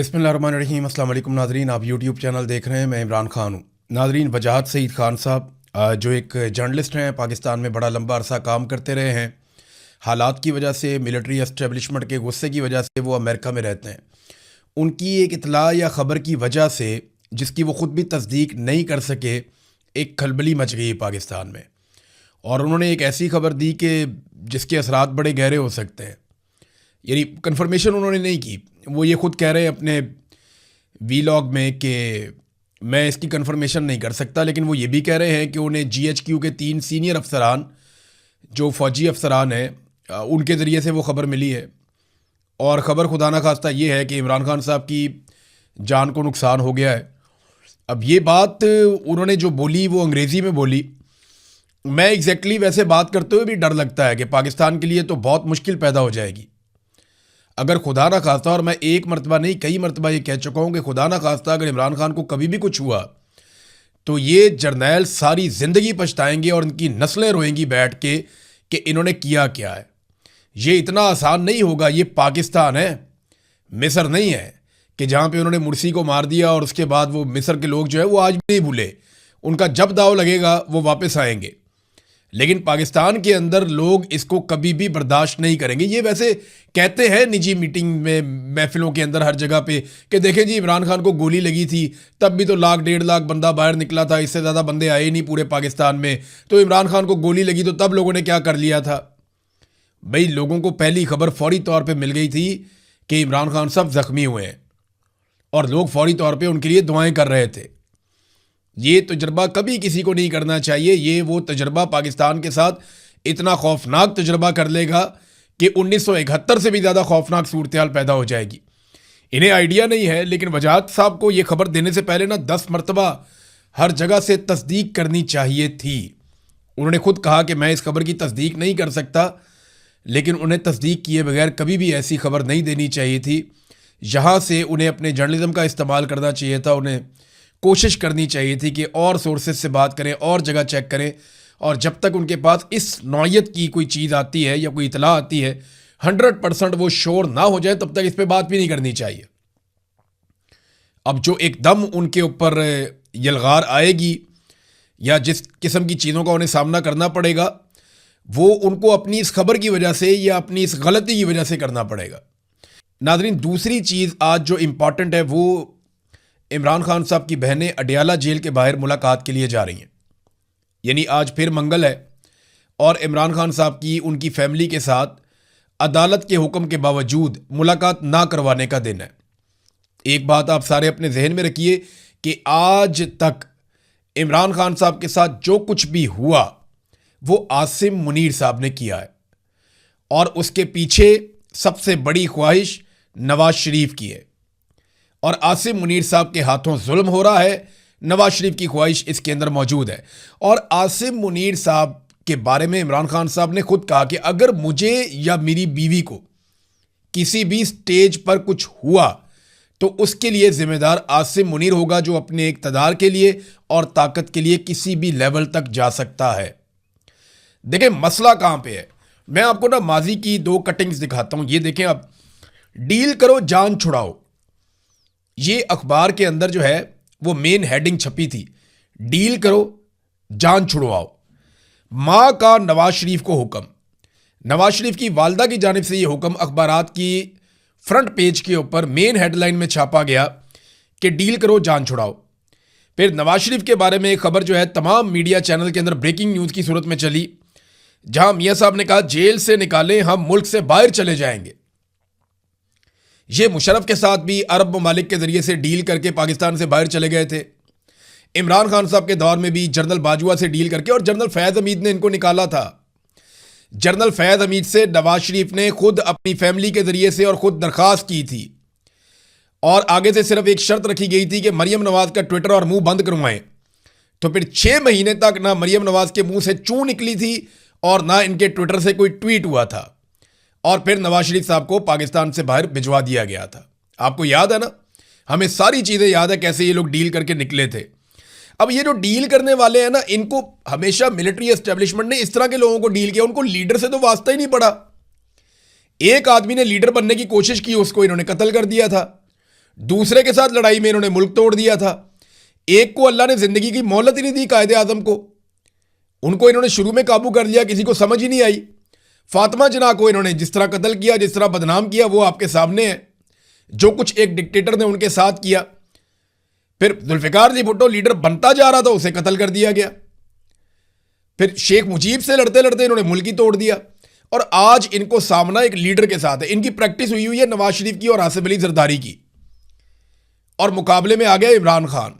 बिस्मिल्लाहिर्रहमानिर्रहीम। अस्सलाम वालेकुम नाज़रीन, आप यूट्यूब चैनल देख रहे हैं। मैं इमरान खान हूँ। नाज़रीन, वजाहत सईद खान साहब जो एक जर्नलिस्ट हैं, पाकिस्तान में बड़ा लंबा अरसा काम करते रहे हैं। हालात की वजह से, मिलिट्री एस्टेब्लिशमेंट के गुस्से की वजह से वो अमेरिका में रहते हैं। उनकी एक इतला या ख़बर की वजह से, जिसकी वो ख़ुद भी तस्दीक नहीं कर सके, एक खलबली मच गई पाकिस्तान में। और उन्होंने एक ऐसी खबर दी कि जिसके असरात बड़े गहरे हो सकते हैं। यानी कंफर्मेशन उन्होंने नहीं की। वो ये ख़ुद कह रहे हैं अपने वीलॉग में कि मैं इसकी कंफर्मेशन नहीं कर सकता, लेकिन वो ये भी कह रहे हैं कि उन्हें GHQ के 3 सीनियर अफसरान, जो फ़ौजी अफसरान हैं, उनके ज़रिए से वो ख़बर मिली है। और ख़बर खुदा ना खास्ता ये है कि इमरान खान साहब की जान को नुकसान हो गया है। अब ये बात उन्होंने जो बोली वो अंग्रेज़ी में बोली। मैं एग्जैक्टली वैसे बात करते हुए भी डर लगता है कि पाकिस्तान के लिए तो बहुत मुश्किल पैदा हो जाएगी अगर खुदा ना खास्ता, और मैं एक मरतबा नहीं कई मरतबा ये कह चुका हूँ कि खुदा ना खास्ता अगर इमरान खान को कभी भी कुछ हुआ तो ये जर्नैल सारी ज़िंदगी पछताएंगे और उनकी नस्लें रोएंगी बैठ के कि इन्होंने किया क्या है। ये इतना आसान नहीं होगा। ये पाकिस्तान है, मिस्र नहीं है कि जहाँ पे उन्होंने मुर्सी को मार दिया और उसके बाद वो मिस्र के लोग जो है वो आज भी नहीं भूले। उनका जब दाव लगेगा वो वापस आएंगे। लेकिन पाकिस्तान के अंदर लोग इसको कभी भी बर्दाश्त नहीं करेंगे। ये वैसे कहते हैं निजी मीटिंग में, महफिलों के अंदर, हर जगह पे कि देखें जी, इमरान खान को गोली लगी थी तब भी तो 1,00,000-1,50,000 बंदा बाहर निकला था, इससे ज़्यादा बंदे आए ही नहीं पूरे पाकिस्तान में। तो इमरान खान को गोली लगी तो तब लोगों ने क्या कर लिया था। भाई, लोगों को पहली खबर फौरी तौर पर मिल गई थी कि इमरान खान साहब ज़ख्मी हुए हैं और लोग फौरी तौर पर उनके लिए दुआएँ कर रहे थे। ये तजर्बा कभी किसी को नहीं करना चाहिए। ये वो तजर्बा पाकिस्तान के साथ इतना खौफनाक तजर्बा कर लेगा कि 1971 से भी ज़्यादा खौफनाक सूरत हाल पैदा हो जाएगी। इन्हें आइडिया नहीं है, लेकिन वजाहत साहब को ये खबर देने से पहले ना 10 मरतबा हर जगह से तस्दीक करनी चाहिए थी। उन्होंने खुद कहा कि मैं इस खबर की तस्दीक नहीं कर सकता, लेकिन उन्हें तस्दीक किए बगैर कभी भी ऐसी खबर नहीं देनी चाहिए थी। यहाँ से उन्हें अपने जर्नलिज्म का इस्तेमाल करना चाहिए था। उन्हें कोशिश करनी चाहिए थी कि और सोर्सेज से बात करें और जगह चेक करें, और जब तक उनके पास इस नौयत की कोई चीज़ आती है या कोई इतला आती है 100% वो श्योर ना हो जाए, तब तक इस पर बात भी नहीं करनी चाहिए। अब जो एकदम उनके ऊपर यलगार आएगी या जिस किस्म की चीज़ों का उन्हें सामना करना पड़ेगा, वो उनको अपनी इस खबर की वजह से या अपनी इस गलती की वजह से करना पड़ेगा। नाज़रीन, दूसरी चीज़ आज जो इम्पॉर्टेंट है वो इमरान खान साहब की बहनें अडियाला जेल के बाहर मुलाकात के लिए जा रही हैं। यानी आज फिर मंगल है और इमरान खान साहब की उनकी फैमिली के साथ अदालत के हुक्म के बावजूद मुलाकात ना करवाने का दिन है। एक बात आप सारे अपने जहन में रखिए कि आज तक इमरान खान साहब के साथ जो कुछ भी हुआ वो आसिम मुनीर साहब ने किया है, और उसके पीछे सबसे बड़ी ख्वाहिश नवाज शरीफ की है। और आसिम मुनीर साहब के हाथों जुल्म हो रहा है, नवाज शरीफ की ख्वाहिश इसके अंदर मौजूद है। और आसिम मुनीर साहब के बारे में इमरान खान साहब ने खुद कहा कि अगर मुझे या मेरी बीवी को किसी भी स्टेज पर कुछ हुआ तो उसके लिए जिम्मेदार आसिम मुनीर होगा, जो अपने इक़्तिदार के लिए और ताकत के लिए किसी भी लेवल तक जा सकता है। देखें मसला कहां पे है। मैं आपको ना माजी की 2 कटिंग्स दिखाता हूं। ये देखें आप, डील करो जान छुड़ाओ, ये अखबार के अंदर जो है वो मेन हेडिंग छपी थी, डील करो जान छुड़वाओ। मां का नवाज शरीफ को हुक्म। नवाज शरीफ की वालदा की जानिब से ये हुक्म अखबारात की फ्रंट पेज के ऊपर मेन हेडलाइन में छापा गया कि डील करो जान छुड़ाओ। फिर नवाज शरीफ के बारे में एक खबर जो है तमाम मीडिया चैनल के अंदर ब्रेकिंग न्यूज़ की सूरत में चली, जहां मियां साहब ने कहा जेल से निकालें, हम मुल्क से बाहर चले जाएंगे। ये मुशर्रफ के साथ भी अरब ममालिक के जरिए से डील करके पाकिस्तान से बाहर चले गए थे। इमरान खान साहब के दौर में भी जनरल बाजवा से डील करके, और जनरल फैज़ हमीद ने इनको निकाला था। जनरल फैज़ हमीद से नवाज शरीफ ने खुद अपनी फैमिली के जरिए से और खुद दरखास्त की थी, और आगे से सिर्फ एक शर्त रखी गई थी कि मरियम नवाज का ट्विटर और मुंह बंद करवाएं। तो फिर 6 महीने तक ना मरियम नवाज के मुंह से चू निकली थी और ना इनके ट्विटर से कोई ट्वीट हुआ था, और फिर नवाज शरीफ साहब को पाकिस्तान से बाहर भिजवा दिया गया था। आपको याद है ना, हमें सारी चीज़ें याद है कैसे ये लोग डील करके निकले थे। अब ये जो डील करने वाले हैं ना, इनको हमेशा मिलिट्री एस्टेब्लिशमेंट ने इस तरह के लोगों को डील किया, उनको लीडर से तो वास्ता ही नहीं पड़ा। एक आदमी ने लीडर बनने की कोशिश की, उसको इन्होंने कत्ल कर दिया था। दूसरे के साथ लड़ाई में इन्होंने मुल्क तोड़ दिया था। एक को अल्लाह ने जिंदगी की मोहलत ही नहीं दी, कायदे आजम को। उनको इन्होंने शुरू में काबू कर लिया, किसी को समझ ही नहीं आई। फातिमा जिन्ना को इन्होंने जिस तरह कत्ल किया, जिस तरह बदनाम किया, वो आपके सामने है। जो कुछ एक डिक्टेटर ने उनके साथ किया। फिर जुल्फिकार अली भुट्टो लीडर बनता जा रहा था, उसे कत्ल कर दिया गया। फिर शेख मुजीब से लड़ते लड़ते इन्होंने मुल्क ही तोड़ दिया। और आज इनको सामना एक लीडर के साथ है। इनकी प्रैक्टिस हुई है नवाज शरीफ की और आसिफ अली जरदारी की। और मुकाबले में आ गया इमरान खान।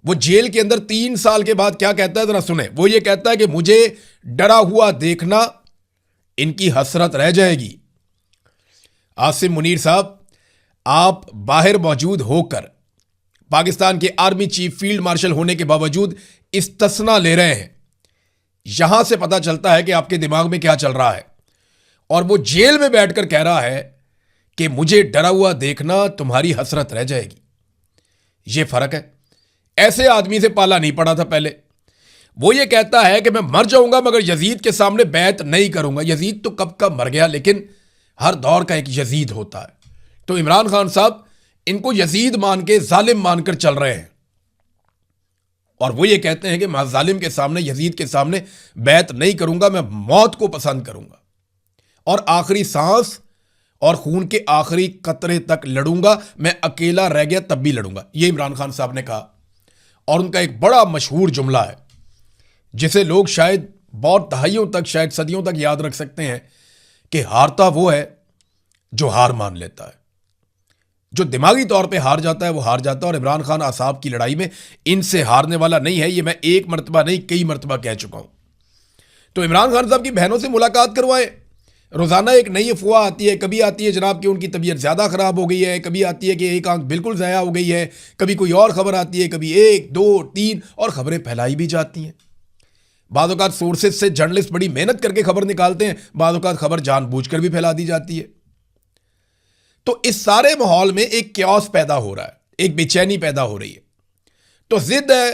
वो जेल के अंदर 3 साल के बाद क्या कहता है, जरा सुने। वो ये कहता है कि मुझे डरा हुआ देखना इनकी हसरत रह जाएगी। आसिम मुनीर साहब, आप बाहर मौजूद होकर पाकिस्तान के आर्मी चीफ फील्ड मार्शल होने के बावजूद इस्तिस्ना ले रहे हैं। यहां से पता चलता है कि आपके दिमाग में क्या चल रहा है। और वो जेल में बैठकर कह रहा है कि मुझे डरा हुआ देखना तुम्हारी हसरत रह जाएगी। ये फर्क है। ऐसे आदमी से पाला नहीं पड़ा था पहले। वो ये कहता है कि मैं मर जाऊंगा मगर यजीद के सामने बैत नहीं करूंगा। यजीद तो कब का मर गया, लेकिन हर दौर का एक यजीद होता है। तो इमरान खान साहब इनको यजीद मान के, जालिम मानकर चल रहे हैं। और वो ये कहते हैं कि मैं जालिम के सामने, यजीद के सामने बैत नहीं करूंगा, मैं मौत को पसंद करूंगा और आखिरी सांस और खून के आखिरी कतरे तक लड़ूंगा। मैं अकेला रह गया तब भी लड़ूंगा। ये इमरान खान साहब ने कहा। और उनका एक बड़ा मशहूर जुमला है जिसे लोग शायद बहुत दहाइयों तक, शायद सदियों तक याद रख सकते हैं कि हारता वो है जो हार मान लेता है। जो दिमागी तौर पे हार जाता है वो हार जाता है। और इमरान खान आसाब की लड़ाई में इनसे हारने वाला नहीं है। ये मैं एक मरतबा नहीं, कई मरतबा कह चुका हूं। तो इमरान खान साहब की बहनों से मुलाकात करवाएं। रोजाना एक नई अफवाह आती है। कभी आती है जनाब कि उनकी तबीयत ज़्यादा ख़राब हो गई है, कभी आती है कि एक आंख बिल्कुल ज़ाया हो गई है, कभी कोई और ख़बर आती है, कभी 1, 2, 3 और ख़बरें फैलाई भी जाती हैं। बाद औक़ात सोर्सेज से जर्नलिस्ट बड़ी मेहनत करके खबर निकालते हैं, बाद औक़ात खबर जानबूझकर भी फैला दी जाती है। तो इस सारे माहौल में एक क्यास पैदा हो रहा है, एक बेचैनी पैदा हो रही है। तो जिद है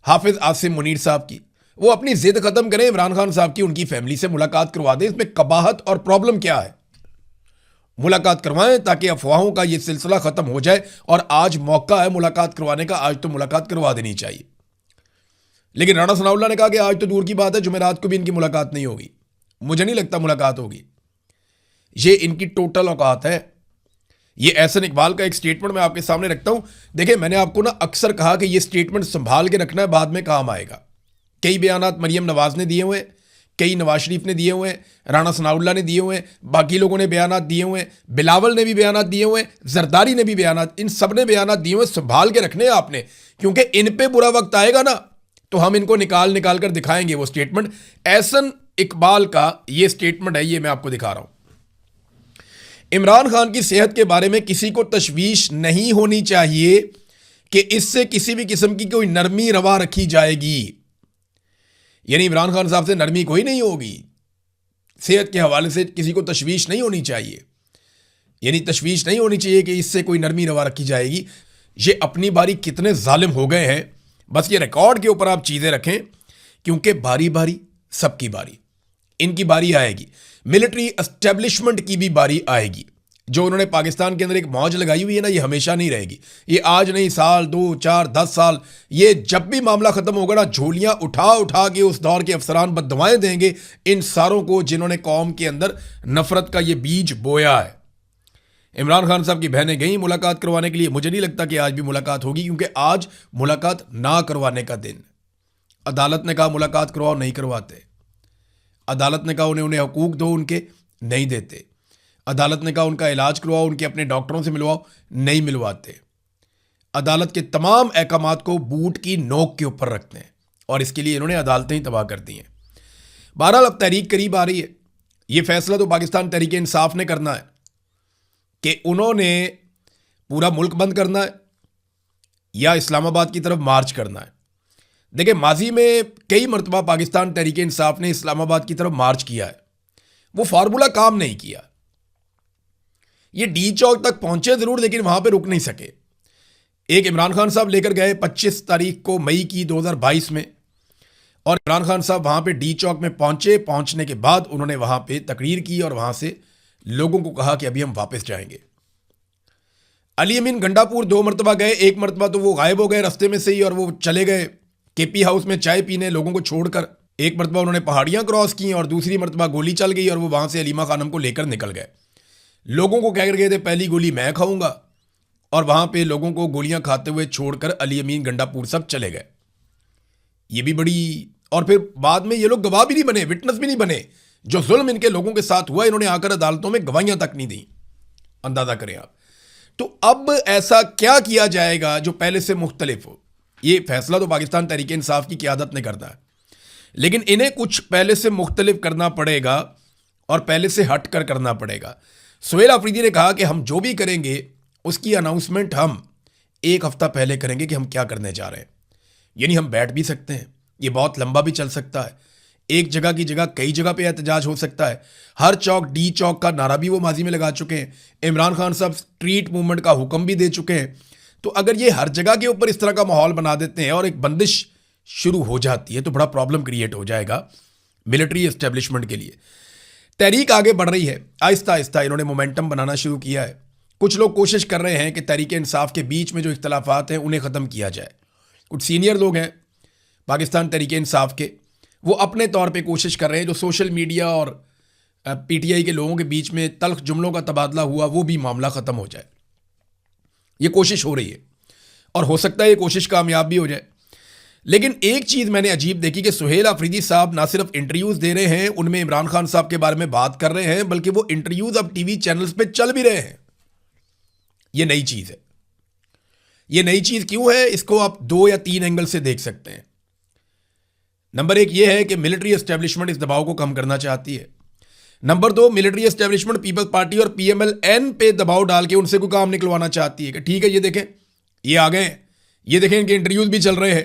हाफिज आसिम मुनीर साहब की, वो अपनी जिद खत्म करें, इमरान खान साहब की उनकी फैमिली से मुलाकात करवा दें। इसमें कबाहत और प्रॉब्लम क्या है? मुलाकात करवाएं ताकि अफवाहों का ये सिलसिला खत्म हो जाए। और आज मौका है मुलाकात करवाने का, आज तो मुलाकात करवा देनी चाहिए। लेकिन राणा सनाउल्लाह ने कहा कि आज तो दूर की बात है, जुमेरात को भी इनकी मुलाकात नहीं होगी। मुझे नहीं लगता मुलाकात होगी। ये इनकी टोटल औकात है। ये एहसन इकबाल का एक स्टेटमेंट मैं आपके सामने रखता हूं। देखिए, मैंने आपको ना अक्सर कहा कि ये स्टेटमेंट संभाल के रखना है, बाद में काम आएगा। कई बयानात मरियम नवाज ने दिए हुए, कई नवाज शरीफ ने दिए हुए, राणा सनाउल्लाह ने दिए हुए, बाकी लोगों ने बयानात दिए हुए, बिलावल ने भी बयानात दिए हुए, जरदारी ने भी बयानात, इन सब ने बयानात दिए हुए। संभाल के रखने हैं आपने, क्योंकि इन पे बुरा वक्त आएगा ना तो हम इनको निकाल निकाल कर दिखाएंगे वो स्टेटमेंट। एहसन इकबाल का ये स्टेटमेंट है, ये मैं आपको दिखा रहा हूं। इमरान खान की सेहत के बारे में किसी को तशवीश नहीं होनी चाहिए कि इससे किसी भी किस्म की कोई नरमी रवा रखी जाएगी। यानी इमरान खान साहब से नरमी कोई नहीं होगी। सेहत के हवाले से किसी को तशवीश नहीं होनी चाहिए। यानी तशवीश नहीं होनी चाहिए कि इससे कोई नरमी रवा रखी जाएगी। ये अपनी बारी कितने जालिम हो गए हैं, बस ये रिकॉर्ड के ऊपर आप चीज़ें रखें, क्योंकि बारी बारी सबकी बारी, इनकी बारी आएगी। मिलिट्री एस्टेब्लिशमेंट की भी बारी आएगी। जो उन्होंने पाकिस्तान के अंदर एक मौज लगाई हुई है ना, ये हमेशा नहीं रहेगी। ये आज नहीं, साल 2, 4, 10 साल, ये जब भी मामला खत्म होगा ना, झोलियां उठा उठा के उस दौर के अफसरान बद्दुआएं देंगे इन सारों को जिन्होंने कौम के अंदर नफरत का ये बीज बोया है। इमरान खान साहब की बहनें गई मुलाकात करवाने के लिए। मुझे नहीं लगता कि आज भी मुलाकात होगी, क्योंकि आज मुलाकात ना करवाने का दिन। अदालत ने कहा मुलाकात करवाओ, नहीं करवाते। अदालत ने कहा उन्हें हकूक दो, उनके नहीं देते। अदालत ने कहा उनका इलाज करवाओ, उनके अपने डॉक्टरों से मिलवाओ, नहीं मिलवाते। अदालत के तमाम अहकामात को बूट की नोक के ऊपर रखते हैं और इसके लिए इन्होंने अदालतें ही तबाह कर दी हैं। बहरहाल अब तहरीक करीब आ रही है। ये फैसला तो पाकिस्तान तहरीक इंसाफ ने करना है कि उन्होंने पूरा मुल्क बंद करना है या इस्लामाबाद की तरफ मार्च करना है। देखिए, माजी में कई मरतबा पाकिस्तान तहरीक इंसाफ ने इस्लामाबाद की तरफ मार्च किया है, वो फार्मूला काम नहीं किया। ये डी चौक तक पहुंचे जरूर, लेकिन वहां पे रुक नहीं सके। एक इमरान खान साहब लेकर गए 25 तारीख को मई की 2022 में, और इमरान खान साहब वहां पे डी चौक में पहुंचे। पहुंचने के बाद उन्होंने वहां पे तकरीर की और वहां से लोगों को कहा कि अभी हम वापस जाएंगे। अली अमीन गंडापुर 2 मरतबा गए, 1 मरतबा तो वो गायब हो गए रास्ते में से ही और वो चले गए केपी हाउस में चाय पीने लोगों को छोड़कर। 1 मरतबा उन्होंने पहाड़ियां क्रॉस की और दूसरी मरतबा गोली चल गई और वो वहां से अलीमा खानम को लेकर निकल गए। लोगों को कह कर गए थे पहली गोली मैं खाऊंगा, और वहां पे लोगों को गोलियां खाते हुए छोड़कर अली अमीन गंडापुर सब चले गए। ये भी बड़ी, और फिर बाद में ये लोग गवाह भी नहीं बने, विटनेस भी नहीं बने। जो जुल्म इनके लोगों के साथ हुआ, इन्होंने आकर अदालतों में गवाहियां तक नहीं दी। अंदाजा करें आप। तो अब ऐसा क्या किया जाएगा जो पहले से मुख्तलिफ हो? ये फैसला तो पाकिस्तान तहरीक इंसाफ की क़यादत ने करना है, लेकिन इन्हें कुछ पहले से मुख्तलिफ करना पड़ेगा और पहले से हट कर करना पड़ेगा। सुहेल आफरीदी ने कहा कि हम जो भी करेंगे उसकी अनाउंसमेंट हम 1 हफ्ता पहले करेंगे कि हम क्या करने जा रहे हैं। यानी हम बैठ भी सकते हैं, ये बहुत लंबा भी चल सकता है, एक जगह की जगह कई जगह पे एहतजाज हो सकता है। हर चौक डी चौक का नारा भी वो माजी में लगा चुके हैं। इमरान खान साहब स्ट्रीट मूवमेंट का हुक्म भी दे चुके हैं। तो अगर ये हर जगह के ऊपर इस तरह का माहौल बना देते हैं और एक बंदिश शुरू हो जाती है तो बड़ा प्रॉब्लम क्रिएट हो जाएगा मिलिट्री एस्टेब्लिशमेंट के लिए। तहरीक आगे बढ़ रही है, आहिस्ता आहिस्ता इन्होंने मोमेंटम बनाना शुरू किया है। कुछ लोग कोशिश कर रहे हैं कि तहरीक इंसाफ के बीच में जो इख्तलाफात हैं उन्हें ख़त्म किया जाए। कुछ सीनियर लोग हैं पाकिस्तान तहरीक इंसाफ के, वो अपने तौर पे कोशिश कर रहे हैं जो सोशल मीडिया और पीटीआई के लोगों के बीच में तल्ख जुमलों का तबादला हुआ वो भी मामला ख़त्म हो जाए। ये कोशिश हो रही है और हो सकता है ये कोशिश कामयाब भी हो जाए। लेकिन एक चीज़ मैंने अजीब देखी कि सुहेल आफरीदी साहब ना सिर्फ इंटरव्यूज़ दे रहे हैं, उनमें इमरान खान साहब के बारे में बात कर रहे हैं, बल्कि वो इंटरव्यूज़ अब टीवी चैनल्स पे चल भी रहे हैं। ये नई चीज़ है। ये नई चीज़ क्यों है, इसको आप 2 या 3 एंगल से देख सकते हैं। नंबर 1 ये है कि मिलिट्री एस्टेब्लिशमेंट इस दबाव को कम करना चाहती है। Number 2, military establishment peoples party और पीएमएल-एन पे दबाव डाल के उनसे कोई काम निकलवाना चाहती है कि ठीक है ये देखें ये आ गए, ये देखें इनके इंटरव्यूज भी चल रहे हैं,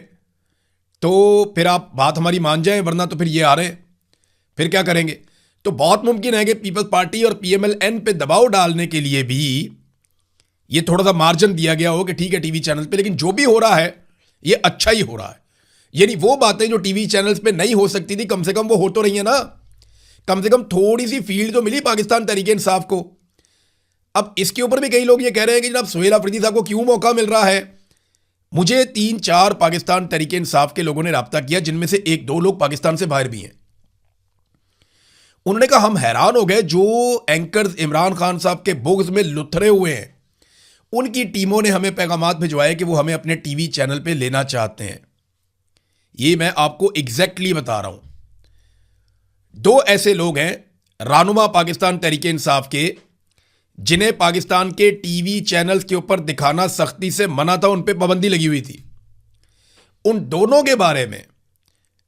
तो फिर आप बात हमारी मान जाएं, वरना तो फिर ये आ रहे हैं, फिर क्या करेंगे। तो बहुत मुमकिन है कि पीपल्स पार्टी और पीएमएल-एन पे दबाव डालने के लिए भी ये थोड़ा सा मार्जिन दिया गया हो कि ठीक है टीवी चैनल पे, लेकिन जो भी हो रहा है ये अच्छा ही हो रहा है। यानी वो बातें जो टीवी चैनल्स पे नहीं हो सकती थी कम से कम वो हो तो रही है ना। कम से कम थोड़ी सी फील्ड तो मिली पाकिस्तान तहरीक इंसाफ को। अब इसके ऊपर भी कई लोग ये कह रहे हैं कि जनाब सुहेल आफरीदी साहब को क्यों मौका मिल रहा है। मुझे 3-4 पाकिस्तान तहरीक इंसाफ के लोगों ने राब्ता किया, जिनमें से 1-2 लोग पाकिस्तान से बाहर भी हैं। उन्होंने कहा हम हैरान हो गए, जो एंकर्स इमरान खान साहब के बुग़्ज़ में लुथरे हुए हैं उनकी टीमों ने हमें पैगामात भिजवाए कि वो हमें अपने टीवी चैनल पे लेना चाहते हैं। ये मैं आपको एग्जैक्टली बता रहा हूं। 2 ऐसे लोग हैं रहनुमा पाकिस्तान तहरीक इंसाफ के, जिन्हें पाकिस्तान के टीवी चैनल्स के ऊपर दिखाना सख्ती से मना था, उन पे पाबंदी लगी हुई थी। उन दोनों के बारे में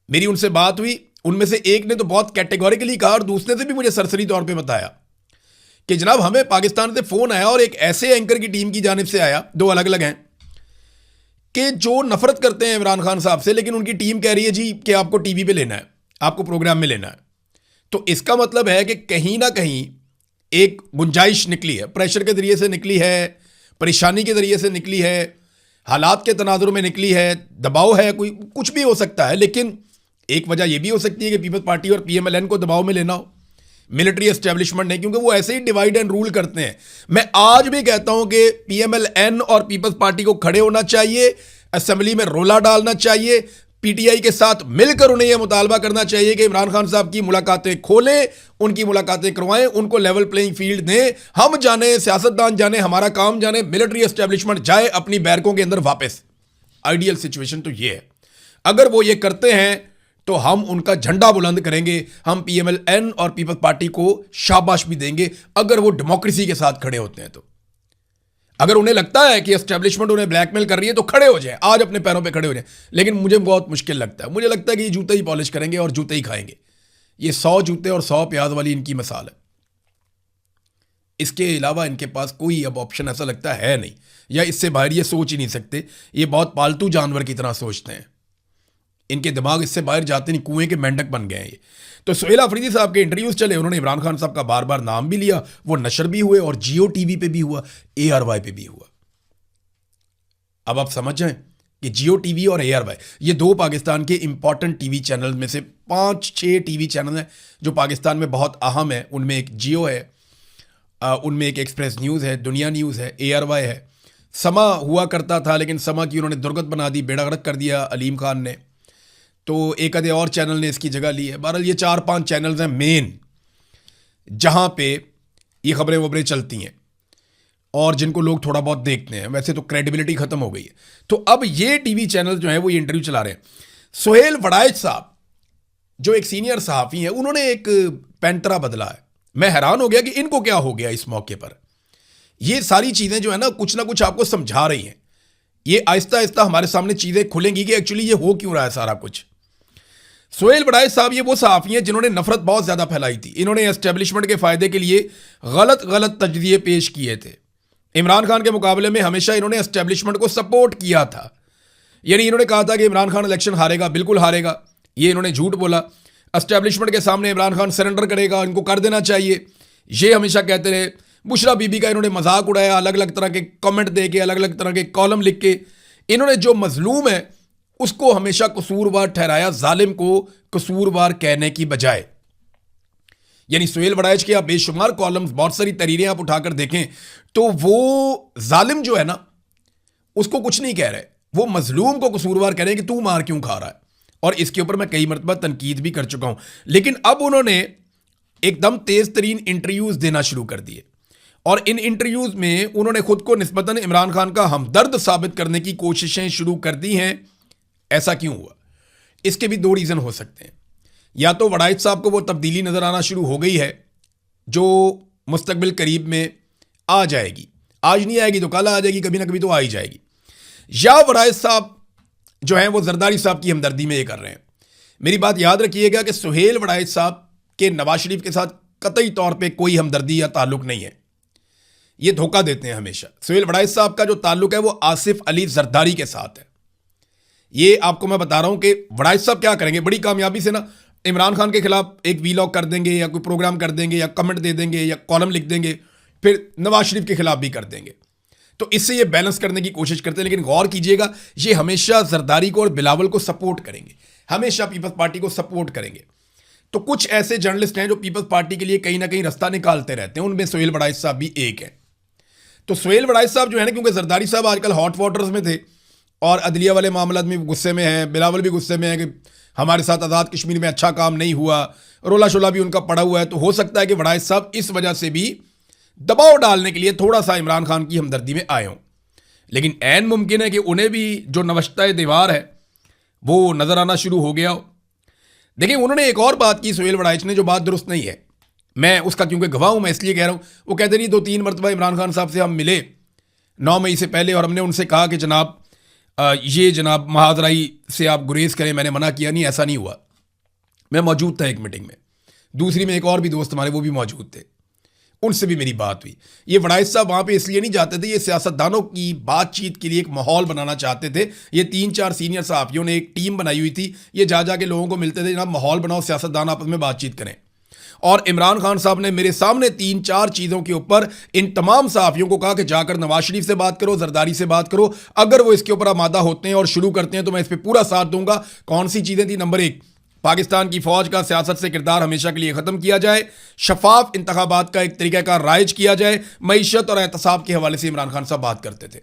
मेरी उनसे बात हुई। उनमें से एक ने तो बहुत कैटेगोरिकली कहा और दूसरे से भी मुझे सरसरी तौर पे बताया कि जनाब हमें पाकिस्तान से फोन आया और एक ऐसे एंकर की टीम की जानिब से आया, 2 अलग अलग हैं, कि जो नफरत करते हैं इमरान खान साहब से, लेकिन उनकी टीम कह रही है जी कि आपको टीवी पे लेना है, आपको प्रोग्राम में लेना है। तो इसका मतलब है कि कहीं ना कहीं एक गुंजाइश निकली है, प्रेशर के जरिए से निकली है, परेशानी के जरिए से निकली है, हालात के तनाजुर में निकली है, दबाव है, कोई कुछ भी हो सकता है। लेकिन एक वजह यह भी हो सकती है कि पीपल्स पार्टी और पीएमएल-एन को दबाव में लेना हो मिलिट्री एस्टेब्लिशमेंट ने, क्योंकि वो ऐसे ही डिवाइड एंड रूल करते हैं। मैं आज भी कहता हूं कि पीएमएल-एन और पीपल्स पार्टी को खड़े होना चाहिए, असेंबली में रोला डालना चाहिए, पीटीआई के साथ मिलकर उन्हें यह मुतालबा करना चाहिए कि इमरान खान साहब की मुलाकातें खोलें, उनकी मुलाकातें करवाएं, उनको लेवल प्लेइंग फील्ड दें। हम जाने, सियासतदान जाने, हमारा काम जाने, मिलिट्री एस्टेब्लिशमेंट जाए अपनी बैरकों के अंदर वापस। आइडियल सिचुएशन तो ये है। अगर वो ये करते हैं तो हम उनका झंडा बुलंद करेंगे, हम पीएमएल-एन और पीपल्स पार्टी को शाबाश भी देंगे अगर वो डेमोक्रेसी के साथ खड़े होते हैं। तो अगर उन्हें लगता है कि एस्टेब्लिशमेंट उन्हें ब्लैकमेल कर रही है तो खड़े हो जाए, आज अपने पैरों पे खड़े हो जाए। लेकिन मुझे बहुत मुश्किल लगता है, मुझे लगता है कि ये जूते ही पॉलिश करेंगे और जूते ही खाएंगे। ये 100 जूते और 100 प्याज वाली इनकी मिसाल है। इसके अलावा इनके पास कोई अब ऑप्शन ऐसा लगता है नहीं, या इससे बाहर ये सोच ही नहीं सकते। ये बहुत पालतू जानवर की तरह सोचते हैं, इनके दिमाग इससे बाहर जाते नहीं, कुएं के मेंढक बन गए हैं ये। तो सुहेल आफरीदी साहब के इंटरव्यूज चले, उन्होंने इमरान खान साहब का बार बार नाम भी लिया, वो नशर भी हुए और जियो टीवी पे भी हुआ, ARY पे भी हुआ। अब आप समझ जाएं कि जियो टीवी और ARY ये 2 पाकिस्तान के इंपॉर्टेंट टीवी चैनल में से 5-6 टीवी चैनल हैं जो पाकिस्तान में बहुत अहम है। उनमें एक जियो है, उनमें एक एक्सप्रेस न्यूज़ है, दुनिया न्यूज़ है, ARY है, समा हुआ करता था, लेकिन समा की उन्होंने दुर्गत बना दी, बेड़ा गर्क कर दिया अलीम खान ने। तो एक आधे और चैनल ने इसकी जगह ली है। बहरहाल ये 4-5 चैनल्स हैं मेन जहां पे ये खबरें वबरें चलती हैं और जिनको लोग थोड़ा बहुत देखते हैं। वैसे तो क्रेडिबिलिटी खत्म हो गई है। तो अब ये टीवी चैनल जो है वो ये इंटरव्यू चला रहे हैं। सोहेल वड़ाइच साहब जो एक सीनियर सहाफ़ी हैं, उन्होंने एक पैंतरा बदला है। मैं हैरान हो गया कि इनको क्या हो गया इस मौके पर। ये सारी चीज़ें जो है ना कुछ आपको समझा रही हैं। ये आहिस्ता आहिस्ता हमारे सामने चीज़ें खुलेंगी कि एक्चुअली ये हो क्यों रहा है सारा कुछ। सोहेल वड़ाइच साहब ये वो सहाफ़ी हैं जिन्होंने नफरत बहुत ज़्यादा फैलाई थी। इन्होंने एस्टेब्लिशमेंट के फ़ायदे के लिए गलत तजज़िये पेश किए थे। इमरान खान के मुकाबले में हमेशा इन्होंने एस्टेब्लिशमेंट को सपोर्ट किया था। यानी इन्होंने कहा था कि इमरान खान इलेक्शन हारेगा, बिल्कुल हारेगा। ये इन्होंने झूठ बोला। एस्टेब्लिशमेंट के सामने इमरान खान सरेंडर करेगा, इनको कर देना चाहिए, ये हमेशा कहते रहे। बुशरा बीबी का इन्होंने मजाक उड़ाया, अलग अलग तरह के कमेंट दे के, अलग अलग तरह के कॉलम लिख के। इन्होंने जो मजलूम है उसको हमेशा कसूरवार ठहराया, जालिम को कसूरवार कहने की बजाय। यानी सोहेल वड़ाइच के आप बेशुमार कॉलम्स, बहुत सारी तहरीरें आप उठाकर देखें तो वो जालिम जो है ना उसको कुछ नहीं कह रहे, वो मजलूम को कसूरवार कह रहे हैं कि तू मार क्यों खा रहा है। और इसके ऊपर मैं कई मरतबा तनकीद भी कर चुका हूं। लेकिन अब उन्होंने एकदम तेज तरीन इंटरव्यूज देना शुरू कर दिए और इन इंटरव्यूज में उन्होंने खुद को निस्बतन इमरान खान का हमदर्द साबित करने की कोशिशें शुरू कर दी हैं। ऐसा क्यों हुआ? इसके भी 2 रीज़न हो सकते हैं। या तो वड़ाइच साहब को वो तब्दीली नज़र आना शुरू हो गई है जो मुस्तकबिल करीब में आ जाएगी। आज नहीं आएगी तो कल आ जाएगी, कभी ना कभी तो आ ही जाएगी। या वड़ाइच साहब जो हैं वो जरदारी साहब की हमदर्दी में ये कर रहे हैं। मेरी बात याद रखिएगा कि सुहेल वड़ाइच साहब के नवाज शरीफ के साथ कतई तौर पे कोई हमदर्दी या ताल्लुक नहीं है। ये धोखा देते हैं हमेशा। सुहेल वड़ाइच साहब का जो ताल्लुक है वो आसिफ अली जरदारी के साथ है। ये आपको मैं बता रहा हूं कि वड़ाइच साहब क्या करेंगे, बड़ी कामयाबी से ना इमरान खान के खिलाफ एक वीलॉग कर देंगे या कोई प्रोग्राम कर देंगे या कमेंट दे देंगे या कॉलम लिख देंगे, फिर नवाज शरीफ के खिलाफ भी कर देंगे। तो इससे ये बैलेंस करने की कोशिश करते हैं। लेकिन गौर कीजिएगा, ये हमेशा जरदारी को और बिलावल को सपोर्ट करेंगे, हमेशा पीपल्स पार्टी को सपोर्ट करेंगे। तो कुछ ऐसे जर्नलिस्ट हैं जो पीपल्स पार्टी के लिए कहीं ना कहीं रास्ता निकालते रहते हैं, उनमें सोहेल वड़ाइच साहब भी एक है। तो सोहेल वड़ाइच साहब जो है ना, क्योंकि जरदारी साहब आजकल हॉट वाटर्स में थे और अदलिया वाले मामला में गुस्से में हैं, बिलावल भी गुस्से में है कि हमारे साथ आज़ाद कश्मीर में अच्छा काम नहीं हुआ, रोला शोला भी उनका पड़ा हुआ है। तो हो सकता है कि वड़ाइच साहब इस वजह से भी दबाव डालने के लिए थोड़ा सा इमरान खान की हमदर्दी में आए हों। लेकिन ऐन मुमकिन है कि उन्हें भी जो नवश्ता दीवार है वो नजर आना शुरू हो गया हो। देखिए, उन्होंने एक और बात की सोहेल वड़ाइच ने, जो बात दुरुस्त नहीं है। मैं उसका क्योंकि गवाह हूं, मैं इसलिए कह रहा हूं। वो कहते नहीं 2-3 मरतबा इमरान खान साहब से हम मिले 9 मई से पहले और हमने उनसे कहा कि जनाब ये जनाब महाजराई से आप गुरेज करें। मैंने मना किया नहीं, ऐसा नहीं हुआ। मैं मौजूद था एक मीटिंग में, दूसरी में एक और भी दोस्त हमारे वो भी मौजूद थे, उनसे भी मेरी बात हुई। ये वड़ाइच साहब वहाँ पे इसलिए नहीं जाते थे, ये सियासतदानों की बातचीत के लिए एक माहौल बनाना चाहते थे। ये 3-4 सीनियर सहाफ़ियों ने एक टीम बनाई हुई थी, ये जा के लोगों को मिलते थे, जनाब माहौल बनाओ, सियासतदान आपस में बातचीत करें। और इमरान खान साहब ने मेरे सामने 3-4 चीज़ों के ऊपर इन तमाम सहाफ़ियों को कहा कि जाकर नवाज शरीफ से बात करो, जरदारी से बात करो। अगर वो इसके ऊपर आमादा होते हैं और शुरू करते हैं तो मैं इस पर पूरा साथ दूंगा। कौन सी चीज़ें थी? नंबर 1, पाकिस्तान की फौज का सियासत से किरदार हमेशा के लिए ख़त्म किया जाए, शफाफ इंतखाबात का एक तरीक़ाकार राइज किया जाए। मईशत और एहतसाब के हवाले से इमरान खान साहब बात करते थे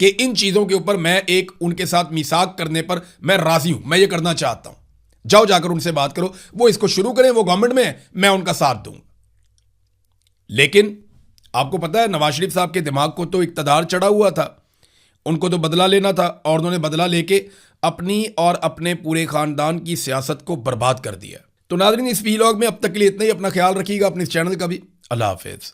कि इन चीज़ों के ऊपर मैं एक उनके साथ मिसाक करने पर मैं राज़ी हूँ, मैं ये करना चाहता हूँ। जाओ जाकर उनसे बात करो, वो इसको शुरू करें, वो गवर्नमेंट में है, मैं उनका साथ दूंगा। लेकिन आपको पता है नवाज शरीफ साहब के दिमाग को तो इक़्तिदार चढ़ा हुआ था, उनको तो बदला लेना था और उन्होंने बदला लेके अपनी और अपने पूरे खानदान की सियासत को बर्बाद कर दिया। तो नाज़रीन, इस वीलॉग में अब तक के लिए इतना ही। अपना ख्याल रखिएगा, अपने इस चैनल का भी। अल्लाह हाफिज़।